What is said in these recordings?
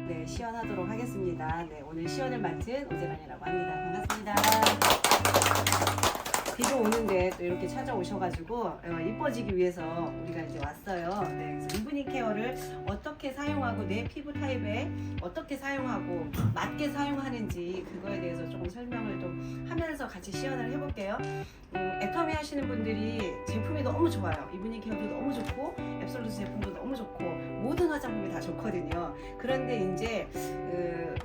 네, 시연하도록 하겠습니다. 네, 오늘 시연을 맡은 오재란이라고 합니다. 반갑습니다. 비도 오는데 또 이렇게 찾아오셔가지고 이뻐지기 위해서 우리가 이제 왔어요. 네, 그래서 이브닝 케어를 어떻게 사용하고 내 피부 타입에 어떻게 사용하고 맞게 사용하는지 그거에 대해서 조금 설명을 좀 하면서 같이 시연을 해볼게요. 애터미 하시는 분들이 제품이 너무 좋아요. 이브닝 케어도 너무 좋고 앱솔루트 제품도 너무 좋고 모든 화장품이 다 좋거든요. 그런데 이제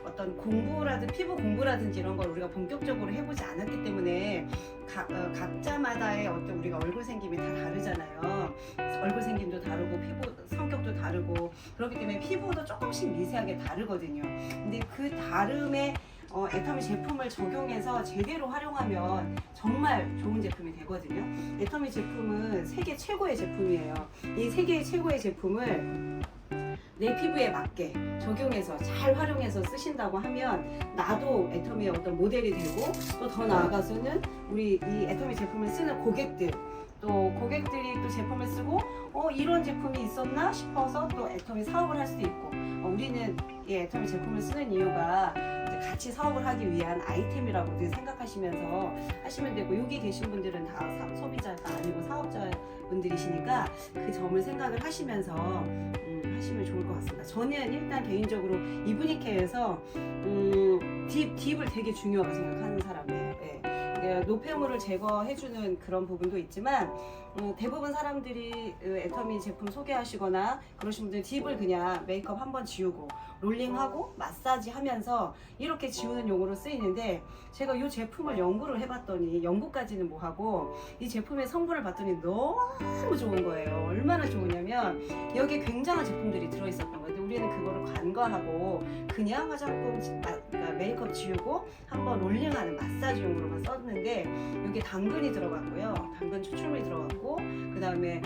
어떤 공부라든지 피부 공부라든지 이런 걸 우리가 본격적으로 해보지 않았기 때문에 각자마다의 어떤 우리가 얼굴 생김이 다 다르잖아요. 얼굴 생김도 다르고 피부 성격도 다르고 그렇기 때문에 피부도 조금씩 미세하게 다르거든요. 근데 그 다름에 애터미 제품을 적용해서 제대로 활용하면 정말 좋은 제품이 되거든요. 애터미 제품은 세계 최고의 제품이에요. 이 세계 최고의 제품을 내 피부에 맞게 적용해서 잘 활용해서 쓰신다고 하면 나도 애터미의 어떤 모델이 되고 또 더 나아가서는 우리 이 애터미 제품을 쓰는 고객들 또 고객들이 또 제품을 쓰고 이런 제품이 있었나 싶어서 또 애터미 사업을 할 수도 있고 우리는 이 애터미 제품을 쓰는 이유가 이제 같이 사업을 하기 위한 아이템이라고 생각하시면서 하시면 되고 여기 계신 분들은 다 소비자가 아니고 사업자분들이시니까 그 점을 생각을 하시면서 하시면 좋을 것 같습니다. 저는 일단 개인적으로 이브닝 케어에서 딥을 되게 중요하게 생각하는 사람이에요. 예. 노폐물을 제거해주는 그런 부분도 있지만 대부분 사람들이 애터미 제품 소개하시거나 그러신 분들은 딥을 그냥 메이크업 한번 지우고 롤링하고 마사지 하면서 이렇게 지우는 용으로 쓰이는데 제가 이 제품을 연구를 해봤더니 연구까지는 뭐하고 이 제품의 성분을 봤더니 너무 좋은 거예요. 얼마나 좋으냐면 여기에 굉장한 제품들이 들어있었던 거예요. 우리는 그거를 간과하고 그냥 화장품 그러니까 메이크업 지우고 한번 롤링하는 마사지용으로만 썼는데 여기 당근이 들어갔고요. 당근 추출물이 들어갔고 그 다음에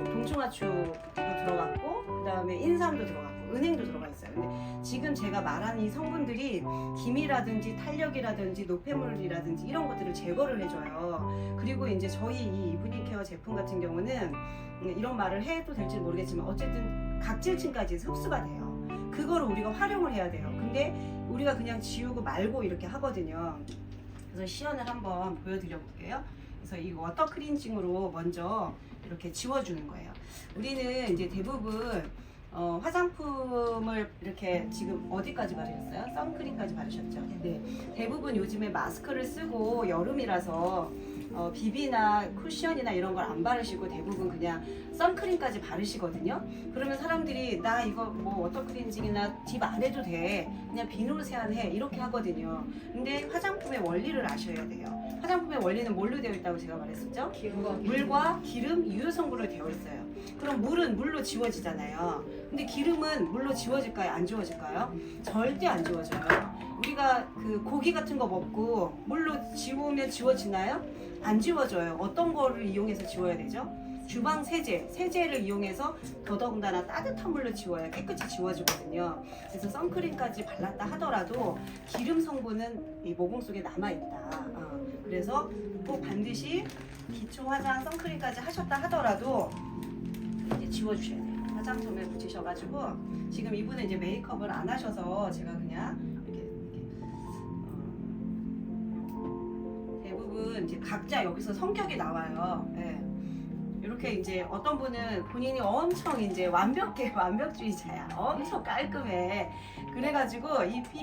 동충하초도 들어갔고 그 다음에 인삼도 들어갔고 은행도 들어가 있어요. 근데 지금 제가 말한 이 성분들이 기미라든지 탄력이라든지 노폐물이라든지 이런 것들을 제거를 해줘요. 그리고 이제 저희 이 이브닝 케어 제품 같은 경우는 이런 말을 해도 될지 모르겠지만 어쨌든 각질층까지 흡수가 돼요. 그거를 우리가 활용을 해야 돼요. 근데 우리가 그냥 지우고 말고 이렇게 하거든요. 그래서 시연을 한번 보여드려 볼게요. 그래서 이 워터 클렌징으로 먼저 이렇게 지워주는 거예요. 우리는 이제 대부분 화장품을 이렇게 지금 어디까지 바르셨어요? 선크림까지 바르셨죠? 네. 대부분 요즘에 마스크를 쓰고 여름이라서 비비나 쿠션이나 이런 걸 안 바르시고 대부분 그냥 선크림까지 바르시거든요. 그러면 사람들이 나 이거 뭐 워터 클렌징이나 딥 안 해도 돼. 그냥 비누로 세안해. 이렇게 하거든요. 근데 화장품의 원리를 아셔야 돼요. 화장품의 원리는 뭘로 되어 있다고 제가 말했었죠? 물과 기름, 유효 성분으로 되어 있어요. 그럼 물은 물로 지워지잖아요. 근데 기름은 물로 지워질까요? 안 지워질까요? 절대 안 지워져요. 우리가 그 고기 같은 거 먹고 물로 지우면 지워지나요? 안 지워져요. 어떤 거를 이용해서 지워야 되죠? 주방 세제를 이용해서 더더군다나 따뜻한 물로 지워야 깨끗이 지워지거든요. 그래서 선크림까지 발랐다 하더라도 기름 성분은 이 모공 속에 남아있다. 그래서 꼭 반드시 기초 화장 선크림까지 하셨다 하더라도 이제 지워주셔야 돼요. 화장솜에 묻히셔가지고 지금 이분은 이제 메이크업을 안 하셔서 제가 그냥 이렇게 대부분 이제 각자 여기서 성격이 나와요. 네. 이렇게 이제 어떤 분은 본인이 엄청 이제 완벽주의자야. 엄청 깔끔해. 그래가지고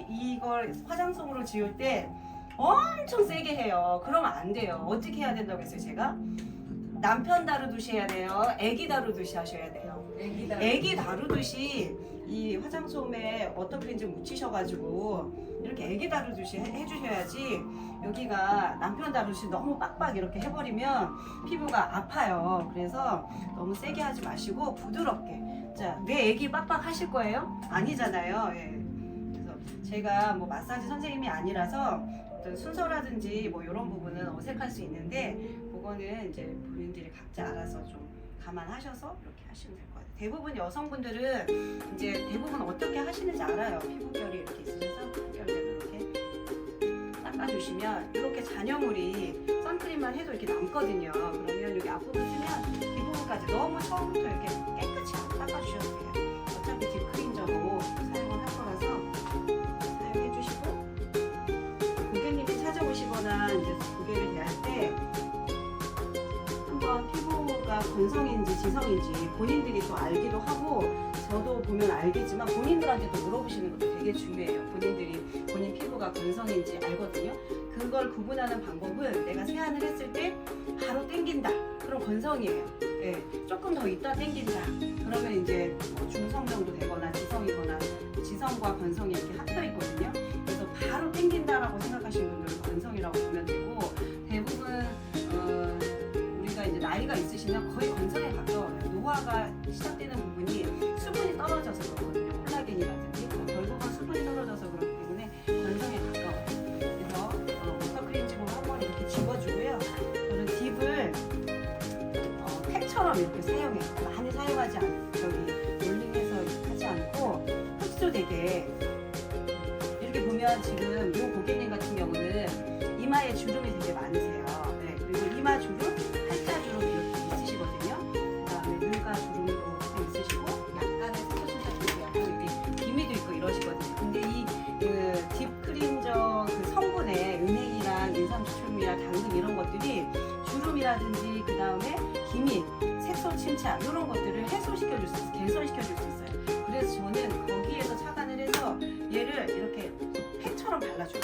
이걸 화장솜으로 지울 때 엄청 세게 해요. 그러면 안 돼요. 어떻게 해야 된다고 했어요, 제가? 남편 다루듯이 해야 돼요. 애기 다루듯이 하셔야 돼요. 애기 다루듯이 이 화장솜에 워터 클렌징 묻히셔가지고 이렇게 애기 다루듯이 해주셔야지 여기가 남편 다루듯이 너무 빡빡 이렇게 해버리면 피부가 아파요. 그래서 너무 세게 하지 마시고 부드럽게. 자, 내 애기 빡빡 하실 거예요? 아니잖아요. 예. 그래서 제가 뭐 마사지 선생님이 아니라서 어떤 순서라든지 뭐 이런 부분은 어색할 수 있는데 그거는 이제 본인들이 각자 알아서 좀 감안하셔서 이렇게 하시면 될 것 같아요. 대부분 여성분들은 이제 대부분 어떻게 하시는지 알아요. 피부결이 이렇게 있으셔서 피부결대로 이렇게 닦아주시면 이렇게 잔여물이 선크림만 해도 이렇게 남거든요. 그러면 여기 앞부분 쓰면 뒷부분까지 너무 처음부터 이렇게 깨끗이 닦아주셔도 돼요. 어차피 딥클린저로 사용을 할 거라서 과연 피부가 건성인지 지성인지 본인들이 또 알기도 하고, 저도 보면 알겠지만 본인들한테도 물어보시는 것도 되게 중요해요. 본인들이 본인 피부가 건성인지 알거든요. 그걸 구분하는 방법은 내가 세안을 했을 때 바로 땡긴다, 그럼 건성이에요. 네, 조금 더 있다 땡긴다, 그러면 이제 중성 정도 되거나 지성이거나, 지성과 건성이 이렇게 합쳐 있거든요. 그래서 바로 땡긴다라고 생각하시는 분들은 건성이라고 보면 되고, 대부분 우리가 이제 나이가 있으시면 거의 건성에 가까워요. 노화가 시작되는 부분이 수분이 떨어져서 그렇거든요. 콜라겐이라든지 결국은 수분이 떨어져서 그렇기 때문에 건성에 가까워요. 그래서 워터 크렌징으로 한번 이렇게 집어주고요. 저는 딥을 팩처럼 이렇게 사용해요. 많이 사용하지 않고, 롤링해서 하지 않고 흡수되게. 이렇게 보면 지금 이 고객님 같은 경우는 이마에 주름이 되게 많으세요. 네, 그리고 이마 주름, 팔자 주름 이렇게 있으시거든요. 그다음에 눈가 주름도 있으시고, 약간의 색소신자 주름이 약간 여기 기미도 있고 이러시거든요. 근데 이 딥 클린저 그 성분에 은행이랑 인삼추출물이랑 당근 이런 것들이 주름이라든지 그다음에 기미, 색소 침착 이런 것들을 해소시켜줄 수 있어요. 개선시켜줄 수 있어요. 그래서 저는 거기에서 차단을 해서 얘를 이렇게 팩처럼 발라줘요.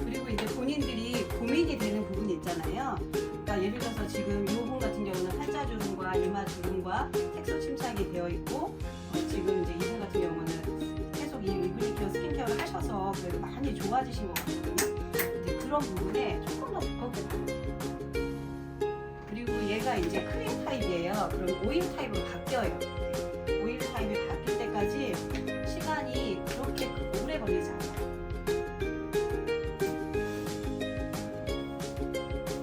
그리고 이제 본인들이 고민이 되는 부분이 있잖아요. 그러니까 예를 들어서 지금 이 분 같은 경우는 팔자주름과 이마주름과 색소 침착이 되어 있고, 지금 이제 이분 같은 경우는 계속 이 이브니케어 스킨케어를 하셔서 그래도 많이 좋아지신 것 같거든요. 이제 그런 부분에 조금 더 두껍게 발라요. 그리고 얘가 이제 크림 타입이에요. 그럼 오일 타입으로 바뀌어요. 오일 타입이 바뀔 때까지 시간이 그렇게 오래 걸리지 않아요.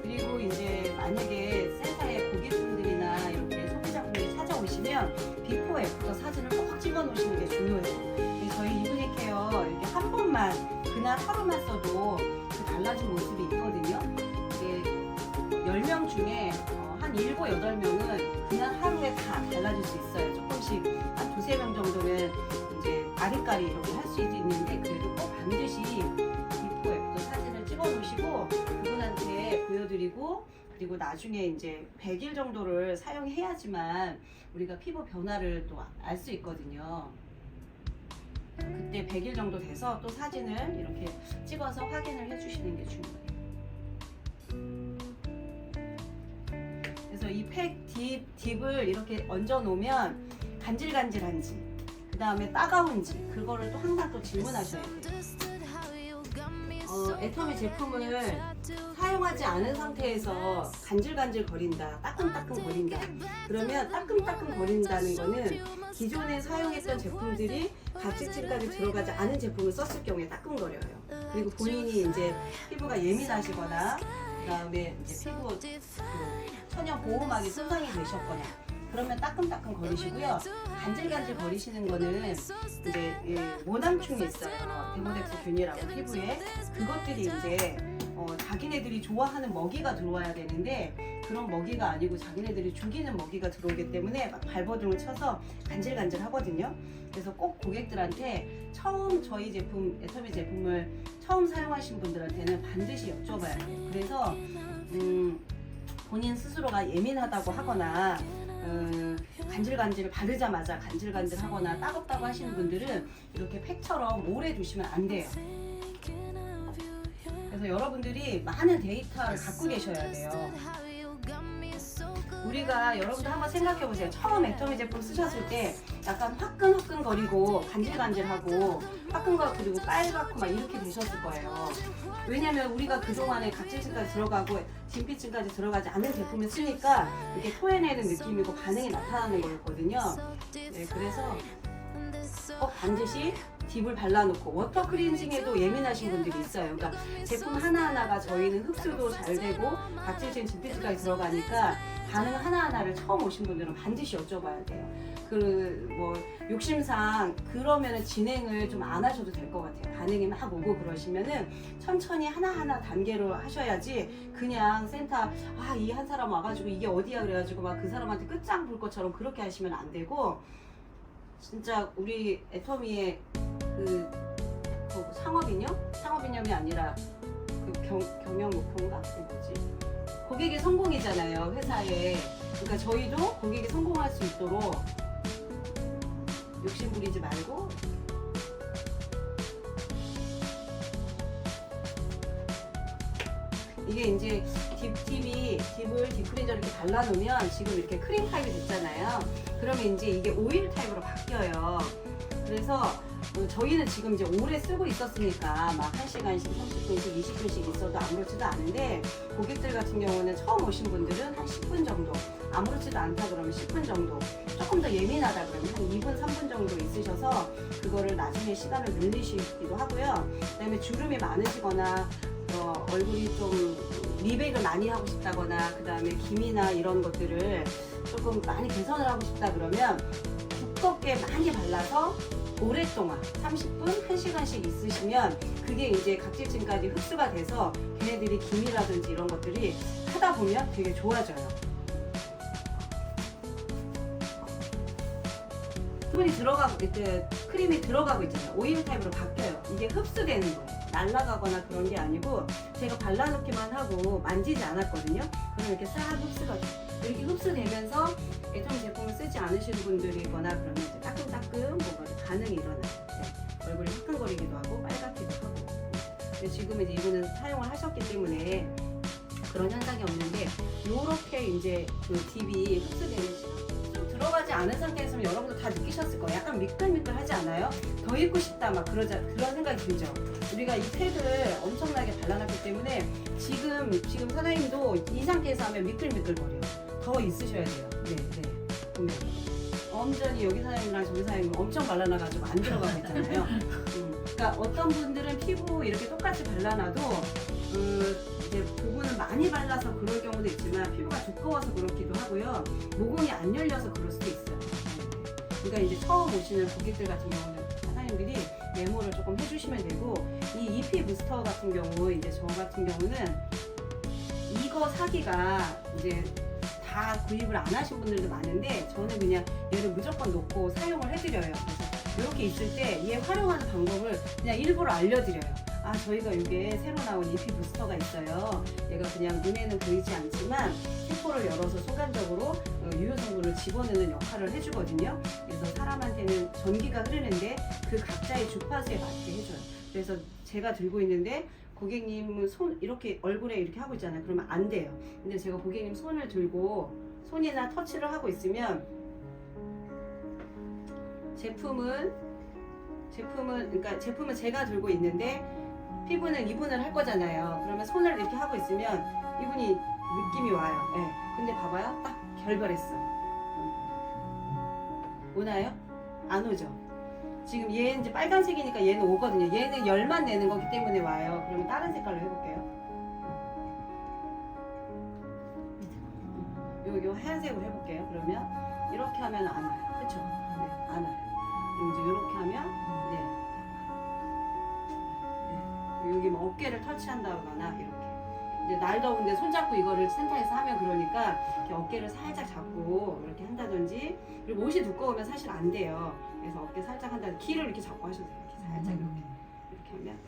그리고 이제 만약에 센터에 고객분들이나 이렇게 소비자분들이 찾아오시면 비포 애프터 사진을 꼭 찍어 놓으시는 게 중요해요. 저희 이브니케어 이렇게 한 번만, 그날 하루만 써도 그 달라진 모습이 있거든요. 이게 10명 중에 한 7, 8명은 그냥 하루에 다 달라질 수 있어요. 조금씩 한 2, 3명 정도는 이제 아리까리 이렇게 할 수 있는데, 그래도 꼭 반드시 비포 애프터 사진을 찍어 놓으시고 그분한테 보여드리고, 그리고 나중에 이제 100일 정도를 사용해야지만 우리가 피부 변화를 또 알 수 있거든요. 그때 100일 정도 돼서 또 사진을 이렇게 찍어서 확인을 해주시는 게 중요해요. 그래서 이 딥을 이렇게 얹어 놓으면 간질간질한지, 그 다음에 따가운지, 그거를 또 항상 또 질문하셔야 돼요. 애터미 제품을 사용하지 않은 상태에서 간질간질 거린다, 따끔따끔 거린다, 그러면 따끔따끔 거린다는 거는 기존에 사용했던 제품들이 각질층까지 들어가지 않은 제품을 썼을 경우에 따끔거려요. 그리고 본인이 이제 피부가 예민하시거나, 그 다음에 이제 피부 천연 보호막이 손상이 되셨거나, 그러면 따끔따끔 거리시고요. 간질간질 거리시는 거는 이제 모낭충이 있어요. 데모덱스 균이라고 피부에. 그것들이 이제 자기네들이 좋아하는 먹이가 들어와야 되는데, 그런 먹이가 아니고 자기네들이 죽이는 먹이가 들어오기 때문에 막 발버둥을 쳐서 간질간질 하거든요. 그래서 꼭 고객들한테 처음 저희 제품, 애터미 제품을 처음 사용하신 분들한테는 반드시 여쭤봐야 돼요. 그래서 본인 스스로가 예민하다고 하거나 간질간질 바르자마자 간질간질 하거나 따갑다고 하시는 분들은 이렇게 팩처럼 오래 두시면 안 돼요. 그래서 여러분들이 많은 데이터를 갖고 계셔야 돼요. 우리가 여러분들 한번 생각해 보세요. 처음 애터미 제품 쓰셨을 때 약간 화끈화끈거리고 간질간질하고 화끈거리고 빨갛고 막 이렇게 되셨을 거예요. 왜냐면 우리가 그동안에 각질층까지 들어가고 진피층까지 들어가지 않은 제품을 쓰니까 이렇게 토해내는 느낌이고 반응이 나타나는 거였거든요. 네, 그래서 꼭 반드시 딥을 발라놓고, 워터 클렌징에도 예민하신 분들이 있어요. 그러니까 제품 하나하나가 저희는 흡수도 잘 되고 각질층 진피층까지 들어가니까 반응 하나하나를 처음 오신 분들은 반드시 여쭤봐야 돼요. 뭐 욕심상 그러면은 진행을 좀 안 하셔도 될 것 같아요. 반응이 막 오고 그러시면은 천천히 하나하나 단계로 하셔야지, 그냥 센터 이 한 사람 와가지고 이게 어디야 그래가지고 막 그 사람한테 끝장 볼 것처럼 그렇게 하시면 안 되고, 진짜 우리 애터미의 그 상업이념이 아니라 그 경영 목표인가? 그게 뭐지? 고객의 성공이잖아요, 회사에. 그러니까 저희도 고객이 성공할 수 있도록 욕심 부리지 말고 이게 이제 딥을 딥클렌저 이렇게 발라놓으면 지금 이렇게 크림 타입이 됐잖아요. 그러면 이제 이게 오일 타입으로 바뀌어요. 그래서 저희는 지금 이제 오래 쓰고 있었으니까 막 1시간씩, 30분씩, 20분씩 있어도 아무렇지도 않은데 고객들 같은 경우는 처음 오신 분들은 한 10분 정도, 아무렇지도 않다 그러면 10분 정도, 조금 더 예민하다 그러면 한 2분, 3분 정도 있으셔서 그거를 나중에 시간을 늘리시기도 하고요. 그다음에 주름이 많으시거나 얼굴이 좀 미백을 많이 하고 싶다거나 그다음에 기미나 이런 것들을 조금 많이 개선을 하고 싶다 그러면 두껍게 많이 발라서 오랫동안 30분, 1시간씩 있으시면 그게 이제 각질층까지 흡수가 돼서 걔네들이 기미라든지 이런 것들이 하다 보면 되게 좋아져요. 수분이 들어가고, 크림이 들어가고 있잖아요. 오일 타입으로 바뀌어요. 이게 흡수되는 거예요. 날아가거나 그런 게 아니고 제가 발라놓기만 하고 만지지 않았거든요. 그럼 이렇게 싹 흡수가 돼요. 이렇게 흡수되면서 애정 제품을 쓰지 않으시는 분들이거나 그러면 이제 따끔따끔 뭔가 반응이 일어나요. 네. 얼굴이 화끈거리기도 하고 빨갛기도 하고. 근데 지금 이제 이분은 사용을 하셨기 때문에 그런 현상이 없는데 요렇게 이제 그 딥이 흡수되는 시간 좀 들어가지 않은 상태에서는 여러분도 다 느끼셨을 거예요. 약간 미끌미끌하지 않아요? 더 입고 싶다 막 그런 생각이 들죠. 우리가 이 팩을 엄청나게 발라놨기 때문에 지금 사장님도 이 상태에서 하면 미끌미끌거려요. 더 있으셔야 돼요. 네. 보면 완전히 여기 사장님이랑 저기 사장님 엄청 발라놔가지고 안 들어가고 있잖아요. 그러니까 어떤 분들은 피부 이렇게 똑같이 발라놔도 이제 부분을 많이 발라서 그럴 경우도 있지만 피부가 두꺼워서 그렇기도 하고요. 모공이 안 열려서 그럴 수도 있어요. 그러니까 이제 처음 오시는 고객들 같은 경우는 사장님들이 메모를 조금 해주시면 되고 이 EP 부스터 같은 경우 이제 저 같은 경우는 이거 사기가 이제 다 구입을 안 하신 분들도 많은데 저는 그냥 얘를 무조건 놓고 사용을 해드려요. 그래서 이렇게 있을 때 얘 활용하는 방법을 그냥 일부러 알려드려요. 아 저희가 이게 새로 나온 EP 부스터가 있어요. 얘가 그냥 눈에는 보이지 않지만 세포를 열어서 순간적으로 유효 성분을 집어넣는 역할을 해주거든요. 그래서 사람한테는 전기가 흐르는데 그 각자의 주파수에 맞게 해줘요. 그래서 제가 들고 있는데 고객님 손 이렇게 얼굴에 이렇게 하고 있잖아요. 그러면 안 돼요. 근데 제가 고객님 손을 들고 손이나 터치를 하고 있으면 제품은 제가 들고 있는데 피부는 이분을 할 거잖아요. 그러면 손을 이렇게 하고 있으면 이분이 느낌이 와요. 네. 근데 봐봐요. 딱 결별했어. 오나요? 안 오죠? 지금 얘는 이제 빨간색이니까 얘는 오거든요. 얘는 열만 내는 거기 때문에 와요. 그러면 다른 색깔로 해볼게요. 요 하얀색으로 해볼게요. 그러면 이렇게 하면 안 와요. 그쵸? 네, 안 와요. 그럼 이제 이렇게 하면 여기 뭐 어깨를 터치한다거나 이렇게 이제 날 더운데 손잡고 이거를 센터에서 하면 그러니까 이렇게 어깨를 살짝 잡고 이렇게 한다든지 그리고 옷이 두꺼우면 사실 안 돼요. 그래서 어깨 살짝 한다든지 키를 이렇게 잡고 하셔도 돼요. 이렇게 살짝 이렇게 하면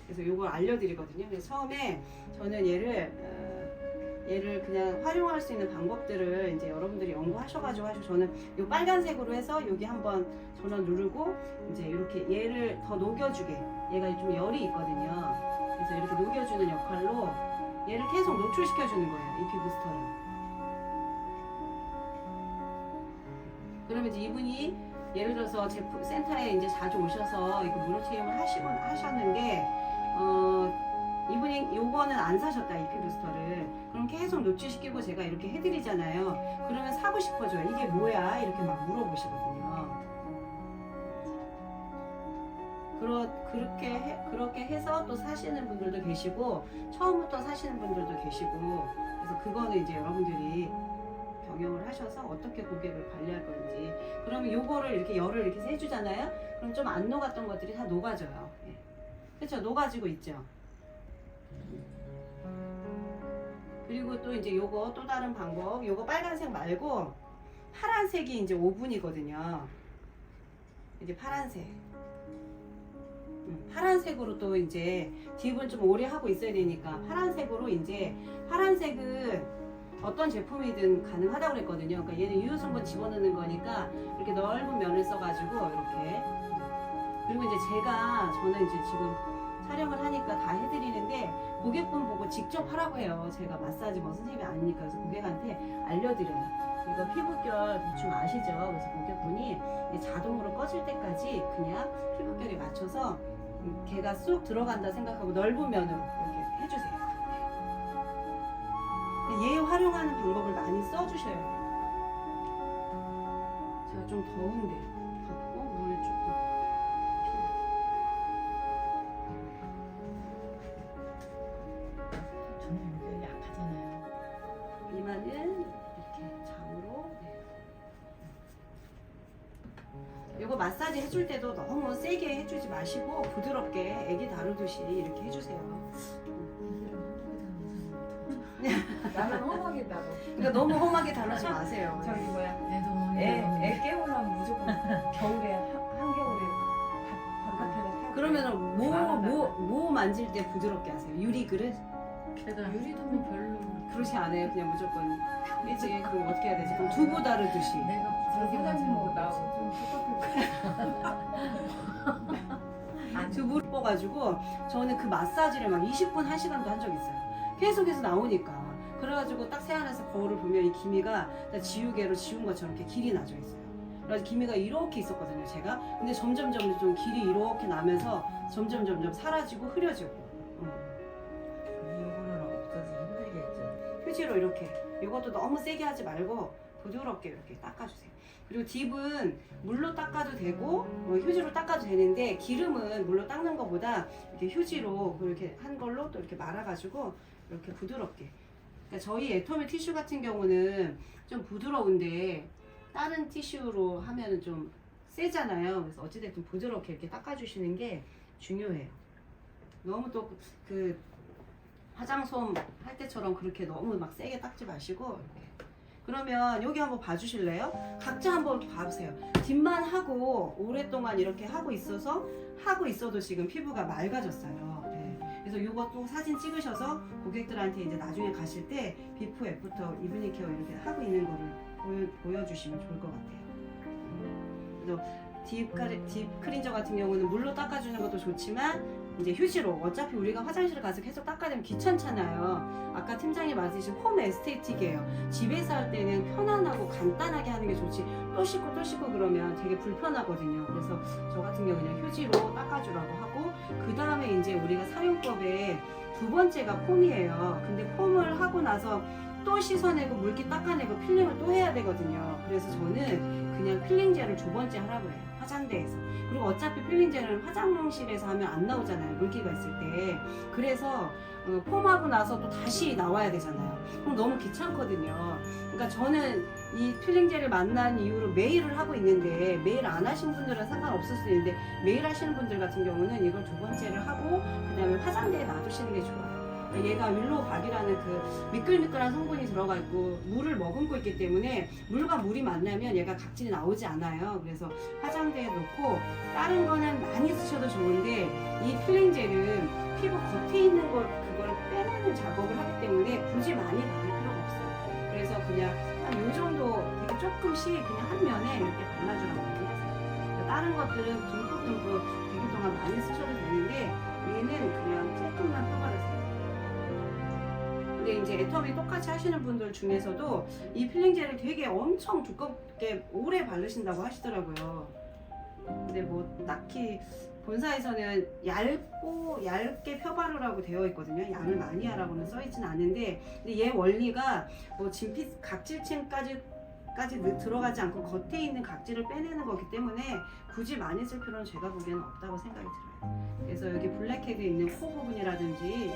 그래서 요걸 알려드리거든요. 그래서 처음에 저는 얘를 그냥 활용할 수 있는 방법들을 이제 여러분들이 연구하셔가지고 저는 요 빨간색으로 해서 여기 한번 전원 누르고 이제 이렇게 얘를 더 녹여주게 얘가 좀 열이 있거든요. 그래서 이렇게 녹여주는 역할로 얘를 계속 노출시켜주는 거예요. EP 부스터를. 그러면 이제 이분이 예를 들어서 제품 센터에 이제 자주 오셔서 이거 무료 체험을 하셨는데 이분이 요거는 안 사셨다 EP 부스터를. 그럼 계속 노출시키고 제가 이렇게 해드리잖아요. 그러면 사고 싶어져요. 이게 뭐야? 이렇게 막 물어보시거든요. 그렇게 해서 또 사시는 분들도 계시고 처음부터 사시는 분들도 계시고 그래서 그거는 이제 여러분들이 경영을 하셔서 어떻게 고객을 관리할 건지 그러면 요거를 이렇게 열을 이렇게 해주잖아요. 그럼 좀 안 녹았던 것들이 다 녹아져요. 예. 그렇죠? 녹아지고 있죠. 그리고 또 이제 요거 또 다른 방법 요거 빨간색 말고 파란색이 이제 5분이거든요. 이제 파란색 파란색으로 또 이제 딥은 좀 오래 하고 있어야 되니까 파란색으로 이제 파란색은 어떤 제품이든 가능하다고 그랬거든요. 그러니까 얘는 유효성분 집어넣는 거니까 이렇게 넓은 면을 써가지고 이렇게. 그리고 이제 저는 이제 지금 촬영을 하니까 다 해드리는데 고객분 보고 직접 하라고 해요. 제가 마사지 뭐 선생님이 아니니까. 그래서 고객한테 알려드려요. 이거 피부결 대충 아시죠? 그래서 고객분이 자동으로 꺼질 때까지 그냥 피부결에 맞춰서 걔가 쑥 들어간다 생각하고 넓은 면으로 이렇게 해주세요. 얘 활용하는 방법을 많이 써주셔요. 제가 좀 더운데 덮고 물 조금. 저는 여기 약하잖아요. 이마는 이렇게 좌우로. 이거 마사지 해줄 때도 너무 세게 해주지 마시고 부드럽게 애기 다루듯이 이렇게 해주세요. 나는 험하게 나도. 그러니까 너무 험하게 다루지 마세요. 저기 뭐야? 애도 애 깨우려면 무조건 겨울에 한겨울에 바깥에다 타고. 그러면은 뭐 만질 때 부드럽게 하세요. 유리 그릇? 걔가 유리도면 별로. 그렇지 않아요. 그냥 무조건 이지. 그럼 어떻게 해야 되지? 그럼 두부 다루듯이. 내가 저 부드럽게 사장님하고 만지는 나하고 좀 똑같을 두부 뽑아가지고 저는 그 마사지를 막 20분, 1시간도 한 적 있어요. 계속해서 나오니까. 그래가지고 딱 세안해서 거울을 보면 이 기미가 지우개로 지운 것처럼 이렇게 길이 나져 있어요. 그래서 기미가 이렇게 있었거든요, 제가. 근데 점점 좀 길이 이렇게 나면서 점점 사라지고 흐려지고. 이거는 없어지기 힘들겠죠. 휴지로 이렇게. 이것도 너무 세게 하지 말고 부드럽게 이렇게 닦아주세요. 그리고 딥은 물로 닦아도 되고 휴지로 닦아도 되는데 기름은 물로 닦는 것보다 이렇게 휴지로 이렇게 한 걸로 또 이렇게 말아가지고 이렇게 부드럽게. 그러니까 저희 애터미 티슈 같은 경우는 좀 부드러운데 다른 티슈로 하면은 좀 세잖아요. 그래서 어찌됐든 부드럽게 이렇게 닦아주시는 게 중요해요. 너무 또 그 화장솜 할 때처럼 그렇게 너무 막 세게 닦지 마시고 이렇게. 그러면 여기 한번 봐주실래요? 각자 한번 봐보세요. 딥만 하고 오랫동안 이렇게 하고 있어도 지금 피부가 맑아졌어요. 네. 그래서 이것도 사진 찍으셔서 고객들한테 이제 나중에 가실 때 비포 애프터 이브닝 케어 이렇게 하고 있는 거를 보여주시면 좋을 것 같아요. 그래서 딥 클린저 같은 경우는 물로 닦아주는 것도 좋지만 이제 휴지로, 어차피 우리가 화장실을 가서 계속 닦아야 되면 귀찮잖아요. 아까 팀장님 말씀하신 홈 에스테틱이에요. 집에서 할 때는 편안하고 간단하게 하는 게 좋지 또 씻고 그러면 되게 불편하거든요. 그래서 저 같은 경우 그냥 휴지로 닦아주라고 하고, 그 다음에 이제 우리가 사용법에 두 번째가 폼이에요. 근데 폼을 하고 나서 또 씻어내고 물기 닦아내고 필링을 또 해야 되거든요. 그래서 저는 그냥 필링젤을 두 번째 하라고 해요. 화장대에서. 그리고 어차피 필링젤은 화장실에서 하면 안 나오잖아요. 물기가 있을 때. 그래서 폼하고 나서 또 다시 나와야 되잖아요. 그럼 너무 귀찮거든요. 그러니까 저는 이 필링젤을 만난 이후로 매일을 하고 있는데, 매일 안 하신 분들은 상관없을 수 있는데 매일 하시는 분들 같은 경우는 이걸 두 번째를 하고 그 다음에 화장대에 놔두시는 게 좋아요. 얘가 윌로우박이라는 그 미끌미끌한 성분이 들어가 있고 물을 머금고 있기 때문에 물과 물이 만나면 얘가 각질이 나오지 않아요. 그래서 화장대에 놓고, 다른 거는 많이 쓰셔도 좋은데 이 필링젤은 피부 겉에 있는 그걸 빼내는 작업을 하기 때문에 굳이 많이 바를 필요가 없어요. 그래서 그냥 한 요 정도 되게 조금씩 그냥 한 면에 이렇게 발라주라고 얘기하세요. 다른 것들은 듬뿍 되게 동안 많이 쓰셔도 되는데 얘는 그냥 조금만 떠바르세요. 근데 이제 애터미 똑같이 하시는 분들 중에서도 이 필링젤을 되게 엄청 두껍게 오래 바르신다고 하시더라고요. 근데 뭐 딱히 본사에서는 얇게 펴바르라고 되어 있거든요. 양을 많이 하라고는 써있진 않은데, 근데 얘 원리가 뭐 진피 각질층까지 들어가지 않고 겉에 있는 각질을 빼내는 거기 때문에 굳이 많이 쓸 필요는 제가 보기에는 없다고 생각이 들어요. 그래서 여기 블랙헤드 있는 코 부분이라든지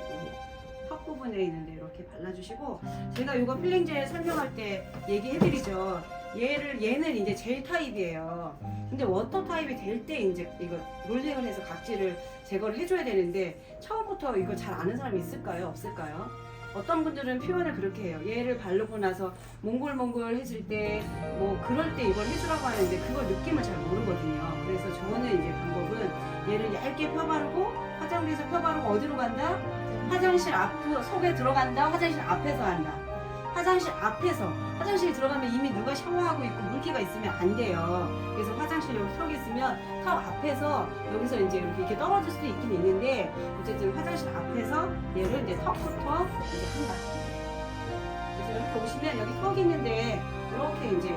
턱 부분에 있는데 이렇게 발라주시고, 제가 이거 필링젤 설명할 때 얘기해드리죠. 얘는 이제 젤 타입이에요. 근데 워터 타입이 될 때 이제 이거 롤링을 해서 각질을 제거를 해줘야 되는데, 처음부터 이걸 잘 아는 사람이 있을까요? 없을까요? 어떤 분들은 표현을 그렇게 해요. 얘를 바르고 나서 몽글몽글해질 때 뭐 그럴 때 이걸 해주라고 하는데 그걸 느낌을 잘 모르거든요. 그래서 저는 이제 방법은 얘를 얇게 펴바르고 화장대에서 펴바르고 어디로 간다? 화장실 앞 속에 들어간다. 화장실 앞에서 한다. 화장실 앞에서 화장실에 들어가면 이미 누가 샤워하고 있고 물기가 있으면 안 돼요. 그래서 화장실 여기 턱 있으면 턱 앞에서 여기서 이제 이렇게 떨어질 수도 있긴 있는데 어쨌든 화장실 앞에서 얘를 이제 턱부터 이제 한다. 그래서 이렇게 오시면 여기 턱 있는데 이렇게 이제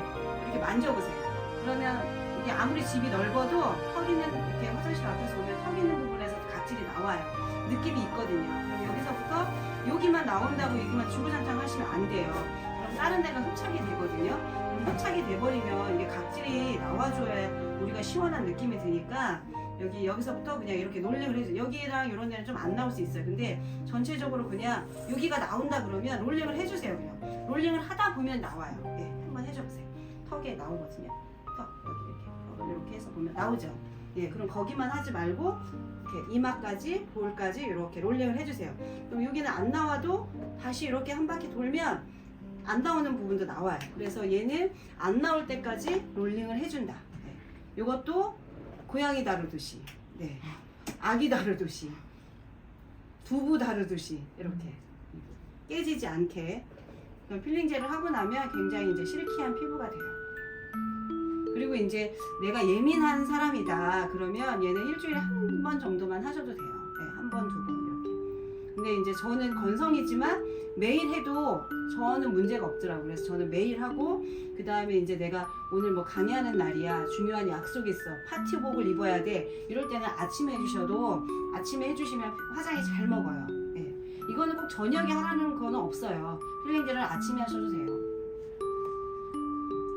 이렇게 만져보세요. 그러면 이게 아무리 집이 넓어도 턱 있는 이렇게 화장실 앞에서 오면 턱 있는 부분에서 각질이 나와요. 느낌이 있거든요. 그럼 여기서부터 여기만 나온다고 여기만 주구장창 하시면 안 돼요. 그럼 다른 데는 흡착이 되거든요. 흡착이 돼버리면 이게 각질이 나와줘야 우리가 시원한 느낌이 드니까 여기서부터 그냥 이렇게 롤링을 해주세요. 여기랑 이런 데는 좀 안 나올 수 있어요. 근데 전체적으로 그냥 여기가 나온다 그러면 롤링을 해주세요. 그냥 롤링을 하다 보면 나와요. 네, 한번 해줘보세요. 턱에 나오거든요. 턱 여기 이렇게 해서 보면 나오죠. 예, 그럼 거기만 하지 말고 이렇게 이마까지 볼까지 이렇게 롤링을 해주세요. 그럼 여기는 안 나와도 다시 이렇게 한 바퀴 돌면 안 나오는 부분도 나와요. 그래서 얘는 안 나올 때까지 롤링을 해준다. 네. 이것도 고양이 다루듯이, 네. 아기 다루듯이, 두부 다루듯이 이렇게 깨지지 않게 필링젤을 하고 나면 굉장히 이제 실키한 피부가 돼요. 그리고 이제 내가 예민한 사람이다 그러면 얘는 일주일에 한 번 정도만 하셔도 돼요. 네, 한 번, 두 번 이렇게. 근데 이제 저는 건성이지만 매일 해도 저는 문제가 없더라고요. 그래서 저는 매일 하고 그 다음에 이제 내가 오늘 뭐 강의하는 날이야, 중요한 약속 있어, 파티복을 입어야 돼 이럴 때는 아침에 해주셔도 아침에 해주시면 화장이 잘 먹어요. 네. 이거는 꼭 저녁에 하라는 건 없어요. 필링젤을 아침에 하셔도 돼요.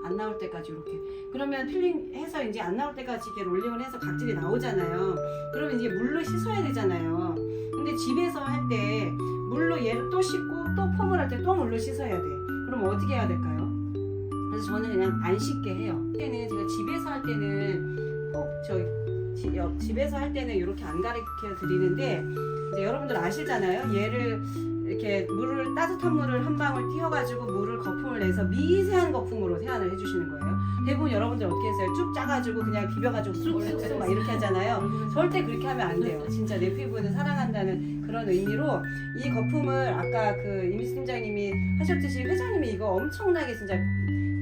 안 나올 때까지 이렇게. 그러면 필링해서 이제 안 나올 때까지 이렇게 롤링을 해서 각질이 나오잖아요. 그러면 이제 물로 씻어야 되잖아요. 근데 집에서 할 때 물로 얘를 또 씻고 또 폼을 할 때 또 물로 씻어야 돼. 그럼 어떻게 해야 될까요? 그래서 저는 그냥 안 씻게 해요. 그때는 제가 집에서 할 때는 집에서 할 때는 이렇게 안 가르쳐 드리는데 이제 여러분들 아시잖아요. 얘를 이렇게 따뜻한 물을 한 방울 띄워가지고 물을 거품을 내서 미세한 거품으로 세안을 해주시는 거예요. 대부분 여러분들 어떻게 했어요? 쭉 짜가지고 그냥 비벼가지고 쑥쑥쑥 막 이렇게 하잖아요. 절대 그렇게 하면 안 돼요. 진짜 내 피부는 사랑한다는 그런 의미로 이 거품을 아까 그 이미수 팀장님이 하셨듯이 회장님이 이거 엄청나게 진짜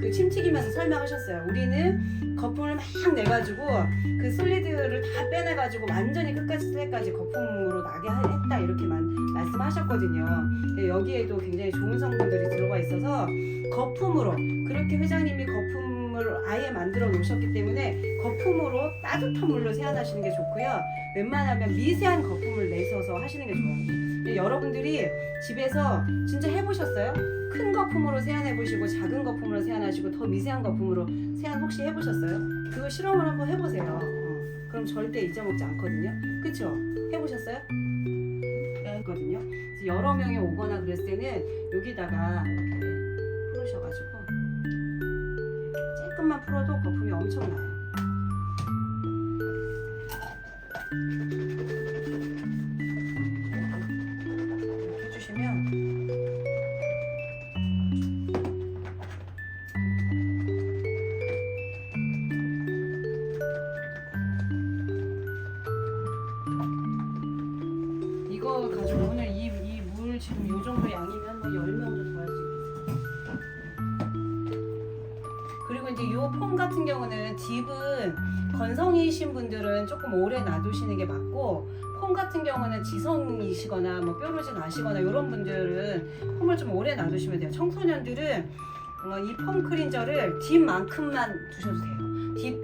그 침 튀기면서 설명하셨어요. 우리는 거품을 막 내가지고 그 솔리드를 다 빼내가지고 완전히 끝까지 거품으로 나게 했다 이렇게만 말씀하셨거든요. 여기에도 굉장히 좋은 성분들이 들어가 있어서 거품으로 그렇게 회장님이 거품을 아예 만들어 놓으셨기 때문에 거품으로 따뜻한 물로 세안하시는 게 좋고요. 웬만하면 미세한 거품을 내셔서 하시는 게 좋아요. 여러분들이 집에서 진짜 해보셨어요? 큰 거품으로 세안해보시고 작은 거품으로 세안하시고 더 미세한 거품으로 세안 혹시 해보셨어요? 그거 실험을 한번 해보세요. 그럼 절대 잊어먹지 않거든요. 그쵸? 해보셨어요? 네. 거든요. 여러 명이 오거나 그랬을 때는 여기다가 이렇게 풀으셔가지고 조금만 풀어도 거품이 엄청 나요. 이렇게 해주시면 이거 가지고 오늘 이 물 지금 이 정도 양이면 뭐 10명도 더 할 수 있겠어요. 그리고 이제 이 폼 같은 경우는 딥은 건성이신 분들은 조금 오래 놔두시는 게 맞고 폼 같은 경우는 지성이시거나 뭐 뾰루지 나시거나 이런 분들은 폼을 좀 오래 놔두시면 돼요. 청소년들은 이 폼 클린저를 딥만큼만 두셔도 돼요.